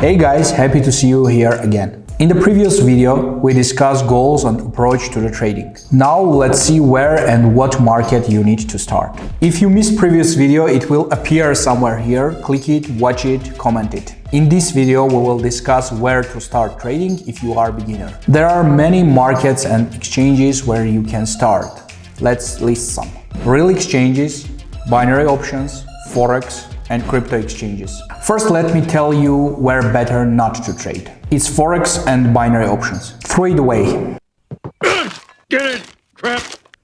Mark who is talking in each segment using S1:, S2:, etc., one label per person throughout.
S1: Hey guys, happy to see you here again. In the previous video, we discussed goals and approach to the trading. Now let's see where and what market you need to start. If you missed previous video, it will appear somewhere here. Click it, watch it, comment it. In this video, we will discuss where to start trading if you are a beginner. There are many markets and exchanges where you can start. Let's list some. Real exchanges, binary options, Forex, and crypto exchanges. First, let me tell you where better not to trade. It's Forex and binary options. Throw it away.
S2: Get it, crap,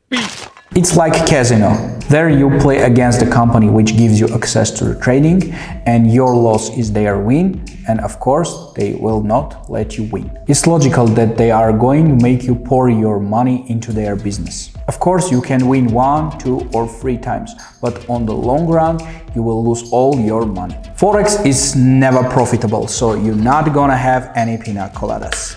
S2: beef.
S1: It's like casino. There you play against the company which gives you access to the trading, and your loss is their win, and of course they will not let you win. It's logical that they are going to make you pour your money into their business. Of course you can win 1, 2 or 3 times, but on the long run you will lose all your money. Forex is never profitable, so you're not gonna have any pina coladas.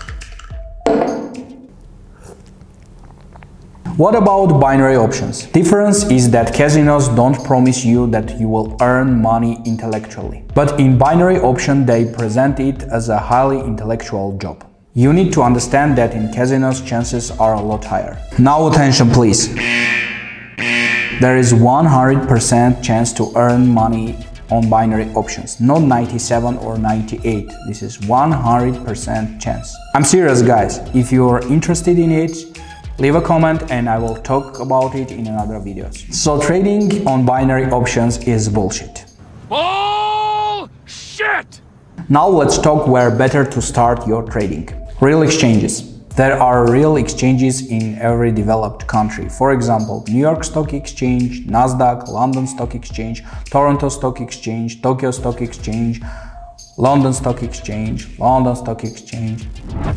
S1: What about binary options? Difference is that casinos don't promise you that you will earn money intellectually. But in binary option they present it as a highly intellectual job. You need to understand that in casinos chances are a lot higher. Now attention please. There is 100% chance to earn money on binary options, not 97 or 98. This is 100% chance. I'm serious guys. If you're interested in it, leave a comment and I will talk about it in another videos. So trading on binary options is bullshit.
S2: Bullshit!
S1: Now let's talk where better to start your trading. Real exchanges. There are real exchanges in every developed country. For example, New York Stock Exchange, Nasdaq, London Stock Exchange, Toronto Stock Exchange, Tokyo Stock Exchange, London Stock Exchange, London Stock Exchange.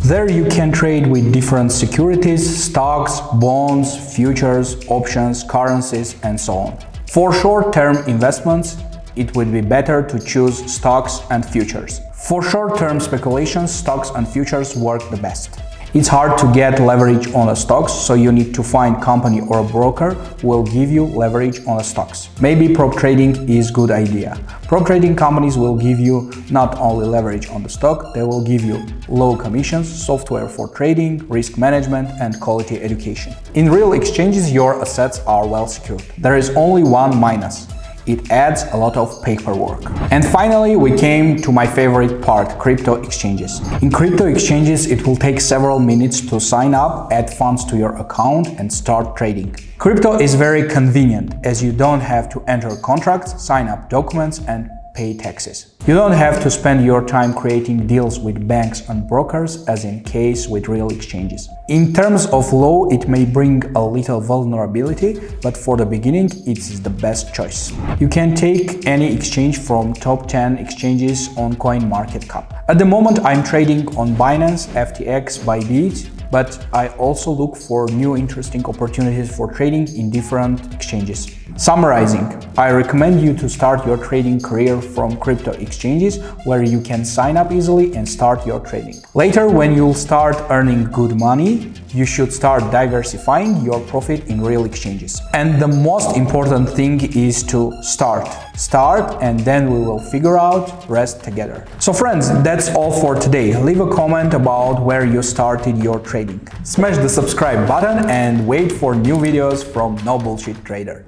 S1: There you can trade with different securities, stocks, bonds, futures, options, currencies, and so on. For short-term investments, it would be better to choose stocks and futures. For short-term speculations, stocks and futures work the best. It's hard to get leverage on the stocks, so you need to find a company or a broker who will give you leverage on the stocks. Maybe prop trading is a good idea. Prop trading companies will give you not only leverage on the stock, they will give you low commissions, software for trading, risk management, and quality education. In real exchanges, your assets are well secured. There is only one minus. It adds a lot of paperwork. And finally, we came to my favorite part, crypto exchanges. In crypto exchanges, it will take several minutes to sign up, add funds to your account, and start trading. Crypto is very convenient as you don't have to enter contracts, sign up documents, and pay taxes. You don't have to spend your time creating deals with banks and brokers as in case with real exchanges. In terms of law, it may bring a little vulnerability, but for the beginning, it is the best choice. You can take any exchange from top 10 exchanges on CoinMarketCap. At the moment, I'm trading on Binance, FTX, Bybit, but I also look for new interesting opportunities for trading in different exchanges. Summarizing, I recommend you to start your trading career from crypto exchanges where you can sign up easily and start your trading. Later, when you'll start earning good money, you should start diversifying your profit in real exchanges. And the most important thing is to start, and then we will figure out rest together. So friends, that's all for today. Leave a comment about where you started your trading. Smash the subscribe button and wait for new videos from No Bullshit Trader.